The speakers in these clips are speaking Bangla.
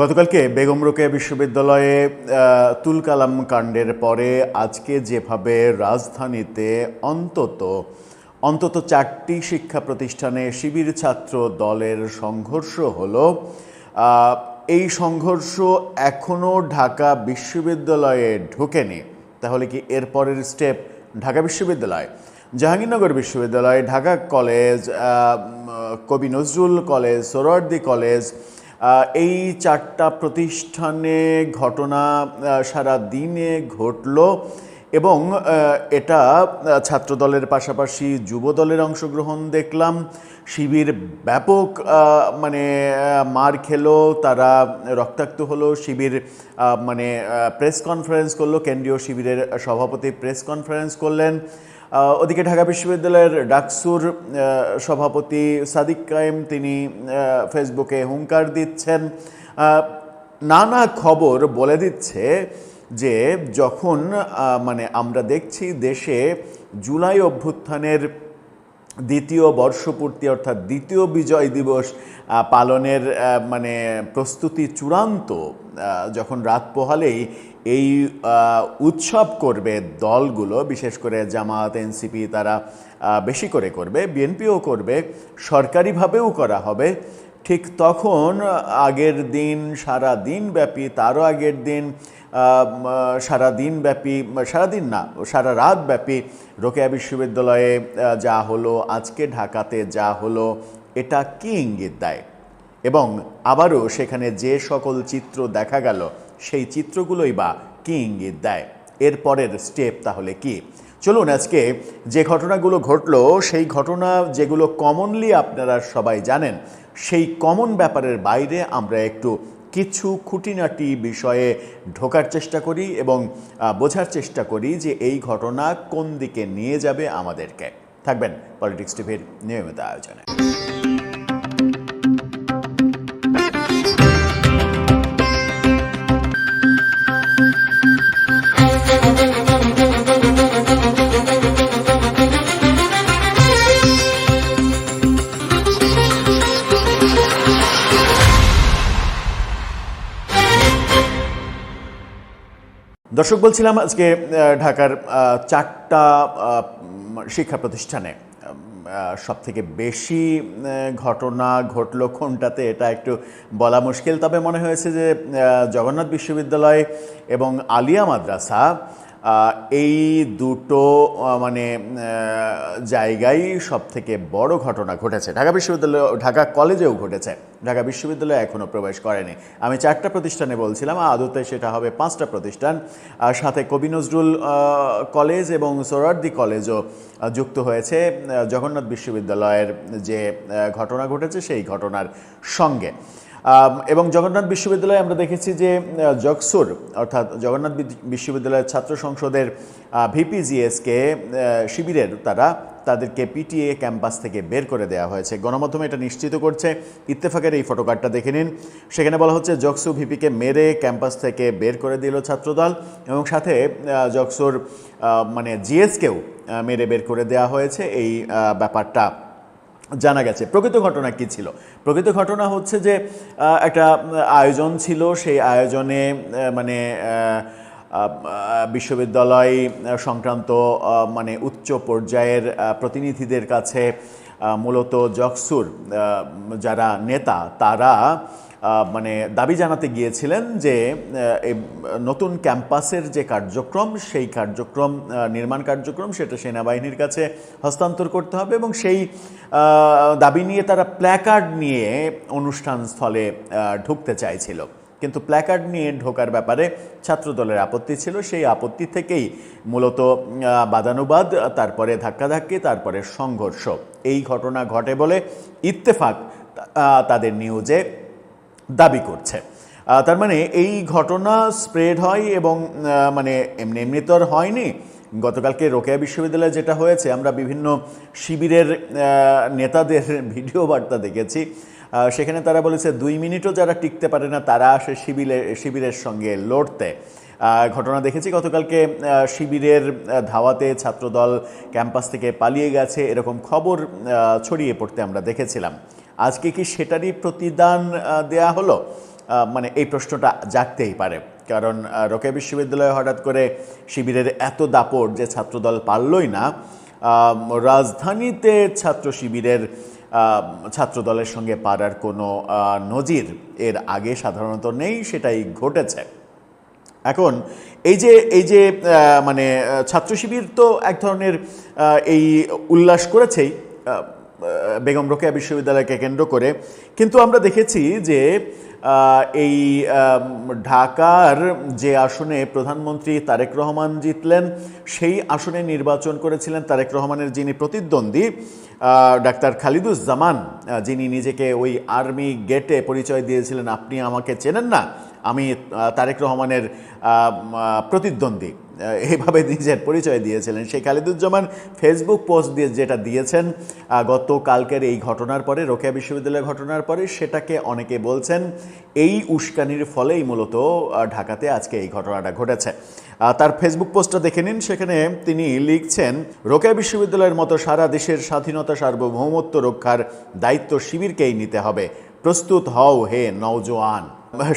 গতকালকে বেগম রোকেয়া বিশ্ববিদ্যালয়ে তুলকালাম কাণ্ডের পরে আজকে যেভাবে রাজধানীতে অন্তত 4টি শিক্ষা প্রতিষ্ঠানে শিবির ছাত্র দলের সংঘর্ষ হলো, এই সংঘর্ষ এখনও ঢাকা বিশ্ববিদ্যালয়ে ঢোকেনি। তাহলে কি এরপরের স্টেপ ঢাকা বিশ্ববিদ্যালয়, জাহাঙ্গীরনগর বিশ্ববিদ্যালয়, ঢাকা কলেজ, কবি নজরুল কলেজ, সোহরাওয়ার্দী কলেজ, এই 4টা প্রতিষ্ঠানে ঘটনা সারা দিনে ঘটল এবং এটা ছাত্রদলের পাশাপাশি যুবদলের অংশগ্রহণ দেখলাম। শিবির ব্যাপক মার খেলো, তারা রক্তাক্ত হলো। শিবির প্রেস কনফারেন্স করলো, কেন্দ্রীয় শিবিরের সভাপতি প্রেস কনফারেন্স করলেন। ওদিকে ঢাকা বিশ্ববিদ্যালয়ের ডাকসুর সভাপতি সাদিক কায়েম তিনি ফেসবুকে হুঙ্কার দিচ্ছেন। নানা খবর বলে দিচ্ছে যে যখন আমরা দেখছি দেশে জুলাই অভ্যুত্থানের দ্বিতীয় বর্ষপূর্তি অর্থাৎ দ্বিতীয় বিজয় দিবস পালনের প্রস্তুতি চূড়ান্ত, যখন রাত পোহালেই এই উৎসব করবে দলগুলো, বিশেষ করে জামায়াত, এনসিপি তারা বেশি করে করবে, বিএনপিও করবে, সরকারিভাবেও করা হবে, ঠিক তখন আগের দিন সারা দিন ব্যাপী, তারও আগের দিন সারাদিন ব্যাপী, সারাদিন না সারা রাত ব্যাপী রোকেয়া বিশ্ববিদ্যালয়ে যা হলো, আজকে ঢাকাতে যা হলো, এটা কি ইঙ্গিত দেয়? এবং আবারও সেখানে যে সকল চিত্র দেখা গেল সেই চিত্রগুলোই বা কি ইঙ্গিত দেয়? এরপরের স্টেপ তাহলে কি? চলুন আজকে যে ঘটনাগুলো ঘটলো সেই ঘটনা যেগুলো কমনলি আপনারা সবাই জানেন, সেই কমন ব্যাপারের বাইরে আমরা একটু কিছু খুঁটিনাটি বিষয়ে ঢোকার চেষ্টা করি এবং বোঝার চেষ্টা করি যে এই ঘটনা কোন দিকে নিয়ে যাবে আমাদেরকে। থাকবেন পলিটিক্স টিভির নিয়মিত আয়োজনে। দর্শক, বলছিলাম আজকে ঢাকার 4টা শিক্ষা প্রতিষ্ঠানে সবথেকে বেশি ঘটনা ঘটল কোনটাতে এটা একটু বলা মুশকিল, তবে মনে হয়েছে যে জগন্নাথ বিশ্ববিদ্যালয় এবং আলিয়া মাদ্রাসা, এই দুটো জায়গায় সবথেকে বড় ঘটনা ঘটেছে। ঢাকা বিশ্ববিদ্যালয়, ঢাকা কলেজেও ঘটেছে, ঢাকা বিশ্ববিদ্যালয়ে এখনও প্রবেশ করেনি। আমি 4টা প্রতিষ্ঠানে বলছিলাম, আদতে সেটা হবে 5টা প্রতিষ্ঠান, সাথে কবি নজরুল কলেজ এবং সোহরাওয়ার্দী কলেজও যুক্ত হয়েছে জগন্নাথ বিশ্ববিদ্যালয়ের যে ঘটনা ঘটেছে সেই ঘটনার সঙ্গে। এবং জগন্নাথ বিশ্ববিদ্যালয়ে আমরা দেখেছি যে জগসুর অর্থাৎ জগন্নাথ বিশ্ববিদ্যালয়ের ছাত্র সংসদের ভিপিজিএসকে শিবিরের তাদেরকে পিটিএ ক্যাম্পাস থেকে বের করে দেওয়া হয়েছে। গণমাধ্যমে এটা নিশ্চিত করছে, ইত্তেফাকের এই ফটোকার্ডটা দেখে নিন। সেখানে বলা হচ্ছে জগসু ভিপিকে মেরে ক্যাম্পাস থেকে বের করে দিল ছাত্রদল এবং সাথে জগসুর জিএসকেও মেরে বের করে দেওয়া হয়েছে। এই ব্যাপারটা জানা গেছে। প্রকৃত ঘটনা কি ছিল? প্রকৃত ঘটনা হচ্ছে যে একটা আয়োজন ছিল, সেই আয়োজনে বিশ্ববিদ্যালয় সংক্রান্ত উচ্চ পর্যায়ের প্রতিনিধিদের কাছে মূলত জগসুর যারা নেতা তারা দাবি জানাতে গিয়েছিলেন যে নতুন ক্যাম্পাসের যে কার্যক্রম, সেই কার্যক্রম নির্মাণ কার্যক্রম সেটা সেনাবাহিনীর কাছে হস্তান্তর করতে হবে এবং সেই দাবি নিয়ে তারা প্ল্যাকার্ড নিয়ে অনুষ্ঠান স্থলে ঢুকতে চাইছিল। কিন্তু প্ল্যাকার্ড নিয়ে ঢোকার ব্যাপারে ছাত্রদলের আপত্তি ছিল। সেই আপত্তি থেকেই মূলত বাদানুবাদ, তারপরে ধাক্কাধাক্কি, তারপরে সংঘর্ষ, এই ঘটনা ঘটে বলে ইত্তেফাক তাদের নিউজে দাবি করছে। তার এই ঘটনা স্প্রেড হয় এবং এমনি তো আর হয়নি। গতকালকে রোকেয়া বিশ্ববিদ্যালয়ে যেটা হয়েছে, আমরা বিভিন্ন শিবিরের নেতাদের ভিডিও বার্তা দেখেছি, সেখানে তারা বলেছে 2 মিনিটও যারা টিকতে পারে না তারা আসে শিবিরের সঙ্গে লড়তে। ঘটনা দেখেছি গতকালকে শিবিরের ধাওয়াতে ছাত্রদল ক্যাম্পাস থেকে পালিয়ে গেছে, এরকম খবর ছড়িয়ে পড়তে আমরা দেখেছিলাম। আজকে কি সেটারই প্রতিদান দেয়া হলো? মানে এই প্রশ্নটা জাগতেই পারে। কারণ রোকেয়া বিশ্ববিদ্যালয়ে হঠাৎ করে শিবিরের এত দাপট যে ছাত্রদল পারলই না রাজধানীতে ছাত্র শিবিরের ছাত্রদলের সঙ্গে পারার কোনো নজির এর আগে সাধারণত নেই, সেটাই ঘটেছে। এখন এই যে মানে ছাত্র শিবির তো এক ধরনের এই উল্লাস করেছেই বেগম রোকেয়া বিশ্ববিদ্যালয়কে কেন্দ্র করে, কিন্তু আমরা দেখেছি যে এই ঢাকার যে আসনে প্রধানমন্ত্রী তারেক রহমান জিতলেন সেই আসনে নির্বাচন করেছিলেন তারেক রহমানের যিনি প্রতিদ্বন্দ্বী ডাক্তার খালিদুজ্জামান, যিনি নিজেকে ওই আর্মি গেটে পরিচয় দিয়েছিলেন, আপনি আমাকে চেনেন না, আমি তারেক রহমানের প্রতিদ্বন্দ্বী, এইভাবে নিজের পরিচয় দিয়েছিলেন। সেই খালিদুজ্জামান ফেসবুক পোস্ট দিয়ে যেটা দিয়েছেন গতকালকের এই ঘটনার পরে, রোকেয়া বিশ্ববিদ্যালয়ের ঘটনার পরে, সেটাকে অনেকে বলছেন এই উস্কানির ফলেই মূলত ঢাকাতে আজকে এই ঘটনাটা ঘটেছে। তার ফেসবুক পোস্টটা দেখে নিন, সেখানে তিনি লিখছেন, রোকেয়া বিশ্ববিদ্যালয়ের মতো সারা দেশের স্বাধীনতা সার্বভৌমত্ব রক্ষার দায়িত্ব শিবিরকেই নিতে হবে, প্রস্তুত হও হে নওজোয়ান।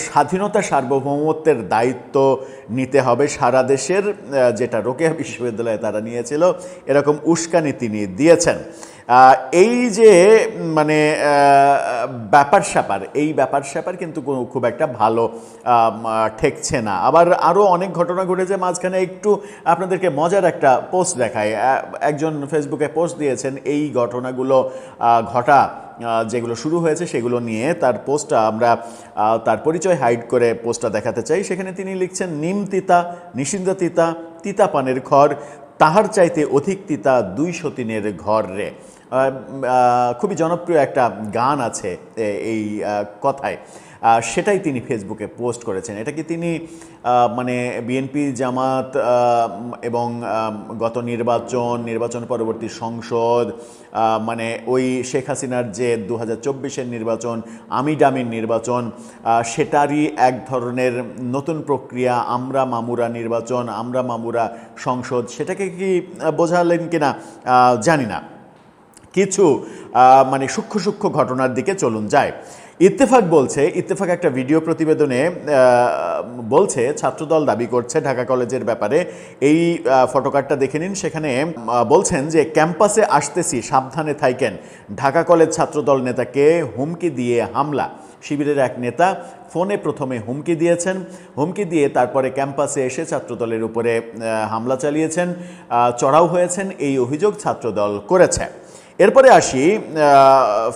স্বাধীনতা সার্বভৌমত্বের দায়িত্ব নিতে হবে সারা দেশের, যেটা রোকেয়া বিশ্ববিদ্যালয়ে তারা নিয়েছিল, এরকম উস্কানি তিনি দিয়েছেন। এই যে মানে ব্যাপার স্যাপার, এই ব্যাপার স্যাপার কিন্তু খুব একটা ভালো ঠেকছে না। আবার আরও অনেক ঘটনা ঘটেছে মাঝখানে। একটু আপনাদেরকে মজার একটা পোস্ট দেখায়। একজন ফেসবুকে পোস্ট দিয়েছেন এই ঘটনাগুলো ঘটা যেগুলো শুরু হয়েছে সেগুলো নিয়ে। তার পোস্টটা আমরা তার পরিচয় হাইড করে পোস্টটা দেখাতে চাই। সেখানে তিনি লিখছেন, নিম তিতা নিশিন্দা তিতা, তিতা পানের ঘর, তাহার চাইতে অধিক তিতা 200 তিনের ঘর রে। খুবই জনপ্রিয় একটা গান আছে এই কথায়, সেটাই তিনি ফেসবুকে পোস্ট করেছেন। এটা কি তিনি মানে বিএনপি জামাত এবং গত নির্বাচন পরবর্তী সংসদ, মানে ওই শেখ হাসিনার যে 2024-এর নির্বাচন, আমিডামির নির্বাচন, সেটারই এক ধরনের নতুন প্রক্রিয়া, আমরা মামুরা নির্বাচন, আমরা মামুরা সংসদ, সেটাকে কি বোঝালেন কিনা জানি না। কিছু মানে সূক্ষ্ম ঘটনার দিকে চলুন যায়। ইত্তেফাক বলছে, ইত্তেফাক একটা ভিডিও প্রতিবেদনে বলছে, ছাত্রদল দাবি করছে ঢাকা কলেজের ব্যাপারে, এই ফটোকার্ডটা দেখে নিন। সেখানে বলছেন যে ক্যাম্পাসে আসতেছি সাবধানে থাইকেন, ঢাকা কলেজ ছাত্রদল নেতাকে হুমকি দিয়ে হামলা। শিবিরের এক নেতা ফোনে প্রথমে হুমকি দিয়েছেন, হুমকি দিয়ে তারপরে ক্যাম্পাসে এসে ছাত্রদলের উপরে হামলা চালিয়েছেন, চড়াও হয়েছেন, এই অভিযোগ ছাত্রদল করেছে। এরপরে আসি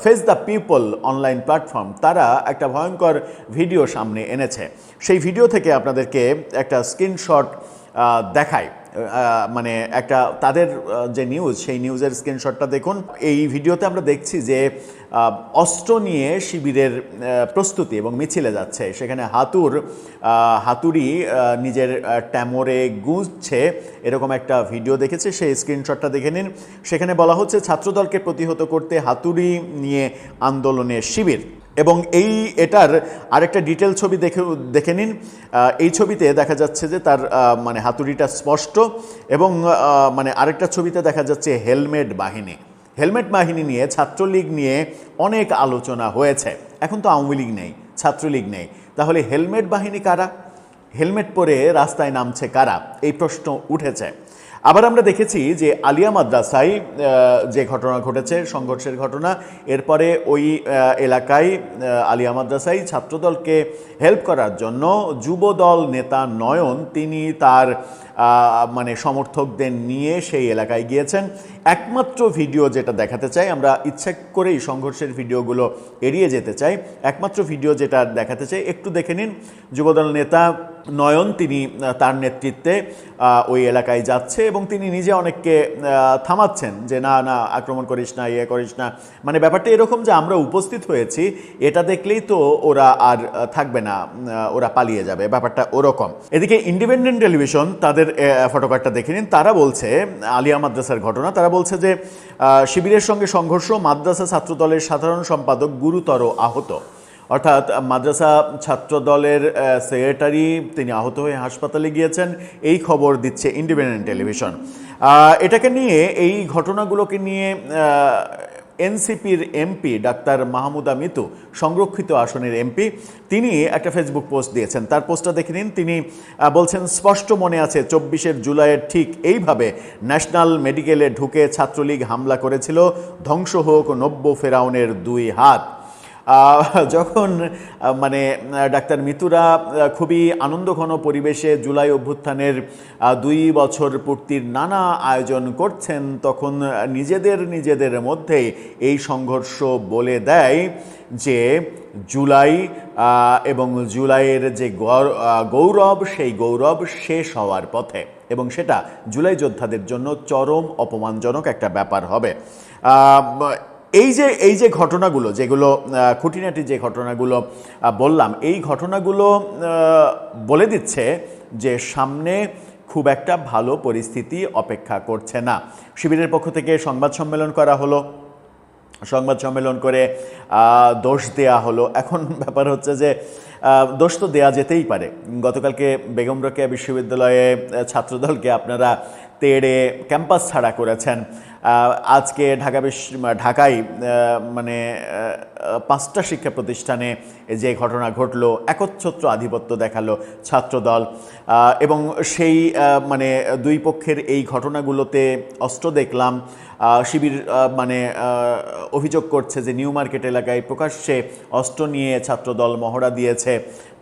face the people online platform, তারা একটা ভয়ঙ্কর ভিডিও সামনে এনেছে। সেই ভিডিও থেকে আপনাদেরকে একটা স্ক্রিনশট দেখায়, মানে একটা তাদের যে নিউজ, সেই নিউজের স্ক্রিনশটটা দেখুন। এই ভিডিওতে আমরা দেখছি যে অস্ত্র নিয়ে শিবিরের প্রস্তুতি এবং মিছিলে যাচ্ছে। সেখানে হাতুড়ি নিজের ট্যামরে গুঁজছে, এরকম একটা ভিডিও দেখেছে। সেই স্ক্রিনশটটা দেখে নিন। সেখানে বলা হচ্ছে ছাত্রদলকে প্রতিহত করতে হাতুড়ি নিয়ে আন্দোলনে শিবির। এবং এটার আরেকটা ডিটেল ছবি দেখে নিন। এই ছবিতে দেখা যাচ্ছে যে তার মানে হাতুড়িটা স্পষ্ট, এবং মানে আরেকটা ছবিতে দেখা যাচ্ছে হেলমেট বাহিনী নিয়ে, ছাত্রলীগ নিয়ে অনেক আলোচনা হয়েছে। এখন তো আওয়ামী লীগ নেই, ছাত্রলীগ নেই, তাহলে হেলমেট বাহিনী কারা? হেলমেট পরে রাস্তায় নামছে কারা? এই প্রশ্ন উঠেছে। আবার আমরা দেখেছি যে আলিয়া মাদ্রাসায় যে ঘটনা ঘটেছে, সংঘর্ষের ঘটনা, এরপরে ওই এলাকায় আলিয়া মাদ্রাসায় ছাত্রদলকে হেল্প করার জন্য যুবদল নেতা নয়ন, তিনি তার মানে সমর্থকদের নিয়ে সেই এলাকায় গিয়েছেন। একমাত্র ভিডিও যেটা দেখাতে চাই, আমরা ইচ্ছা করেই সংঘর্ষের ভিডিওগুলো এড়িয়ে যেতে চাই, একমাত্র ভিডিও যেটা দেখাতে চাই একটু দেখে নিন। যুবদল নেতা নয়ন, তিনি তার নেতৃত্বে ওই এলাকায় যাচ্ছে এবং তিনি নিজে অনেককে থামাচ্ছেন যে না আক্রমণ করিস না, ইয়ে করিস না। মানে ব্যাপারটা এরকম যে আমরা উপস্থিত হয়েছি, এটা দেখলেই তো ওরা আর থাকবে না, ওরা পালিয়ে যাবে, ব্যাপারটা ওরকম। এদিকে ইন্ডিপেন্ডেন্ট টেলিভিশন তাদের ফটোকার্ডটা দেখে নিন। তারা বলছে, আলিয়া মাদ্রাসার ঘটনা, তারা বলছে যে শিবিরের সঙ্গে সংঘর্ষ, মাদ্রাসা ছাত্রদলের সাধারণ সম্পাদক গুরুতর আহত। অর্থাৎ মাদ্রাসা ছাত্রদলের সেক্রেটারি তিনি আহত হয়ে হাসপাতালে গিয়েছেন, এই খবর দিচ্ছে ইন্ডিপেন্ডেন্ট টেলিভিশন। এটাকে নিয়ে, এই ঘটনাগুলোকে নিয়ে এনসিপির এমপি ডাক্তার মাহমুদা মিতু, সংরক্ষিত আসনের এমপি, তিনি একটা ফেসবুক পোস্ট দিয়েছেন। তার পোস্টটা দেখে নিন। তিনি বলছেন, স্পষ্ট মনে আছে 24 জুলাইয়ের ঠিক এইভাবে ন্যাশনাল মেডিকেলে ঢুকে ছাত্রলীগ হামলা করেছিল, ধ্বংস হোক নব্য ফেরাউনের 2 হাত। যখন মানে ডাক্তার মিতুরা খুবই আনন্দঘন পরিবেশে জুলাই অভ্যুত্থানের 2 বছর পূর্তির নানা আয়োজন করছেন, তখন নিজেদের মধ্যেই এই সংঘর্ষ বলে দেয় যে জুলাই এবং জুলাইয়ের যে গৌরব, সেই গৌরব শেষ হওয়ার পথে, এবং সেটা জুলাই যোদ্ধাদের জন্য চরম অপমানজনক একটা ব্যাপার হবে। এই যে ঘটনাগুলো, যেগুলো খুঁটিনাটি যে ঘটনাগুলো বললাম, এই ঘটনাগুলো বলে দিচ্ছে যে সামনে খুব একটা ভালো পরিস্থিতি অপেক্ষা করছে না। শিবিরের পক্ষ থেকে সংবাদ সম্মেলন করা হলো, সংবাদ সম্মেলন করে দোষ দেয়া হলো। এখন ব্যাপার হচ্ছে যে দোষ তো দেয়া যেতেই পারে। গতকালকে বেগম রোকেয়া বিশ্ববিদ্যালয়ে ছাত্রদলকে আপনারা তেড়ে ক্যাম্পাস ছাড়া করেছেন। আজকে ঢাকায় মানে 5টা শিক্ষা প্রতিষ্ঠানে যে ঘটনা ঘটলো, একচ্ছত্র আধিপত্য দেখালো ছাত্রদল, এবং সেই মানে 2 পক্ষের এই ঘটনাগুলোতে অস্ত্র দেখলাম। শিবির মানে অভিযোগ করছে যে নিউ মার্কেট এলাকায় প্রকাশ্যে অস্ত্র নিয়ে ছাত্রদল মহড়া দিয়েছে।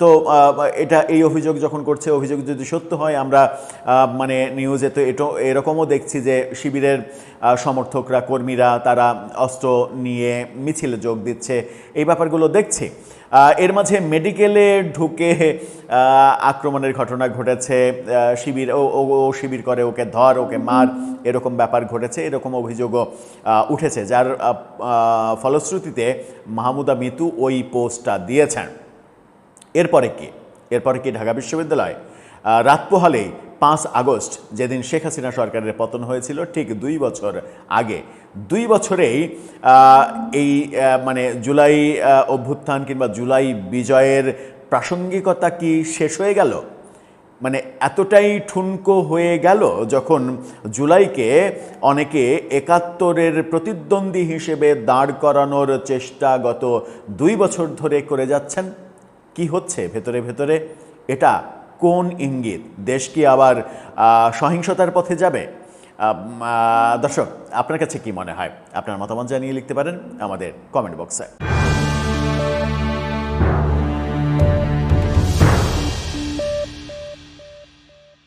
তো এই অভিযোগ যখন করছে, অভিযোগ যদি সত্য হয়, আমরা মানে নিউজে তো এরকমও দেখছি যে শিবিরের সমর্থকরা, কর্মীরা তারা অস্ত্র নিয়ে মিছিলে যোগ দিচ্ছে, এই ব্যাপারগুলো দেখছি। এর মাঝে মেডিকেলে ঢুকে আক্রমণের ঘটনা ঘটেছে, শিবির ও শিবির করে, ওকে ধর, ওকে মার, এরকম ব্যাপার ঘটেছে, এরকম অভিযোগও উঠেছে, যার ফলশ্রুতিতে মাহমুদা মিতু ওই পোস্টটা দিয়েছেন। এরপরে কি ঢাকা বিশ্ববিদ্যালয় রাত পোহালেই 5 আগস্ট, যেদিন শেখ হাসিনা সরকারের পতন হয়েছিল, ঠিক 2 বছর আগে, 2 বছরেই এই মানে জুলাই অভ্যুত্থান কিংবা জুলাই বিজয়ের প্রাসঙ্গিকতা কি শেষ হয়ে গেল? মানে এতটাই ঠুনকো হয়ে গেল যখন জুলাইকে অনেকে 71-এর প্রতিদ্বন্দ্বী হিসেবে দাঁড় করানোর চেষ্টা গত 2 বছর ধরে করে যাচ্ছেন। কি হচ্ছে ভেতরে ভেতরে? এটা কোন ইঙ্গিত? দেশ কি আবার সহিংসতার পথে যাবে? দর্শক, আপনার কাছে কি মনে হয়? আপনার মতামত জানিয়ে লিখতে পারেন আমাদের কমেন্ট বক্সে।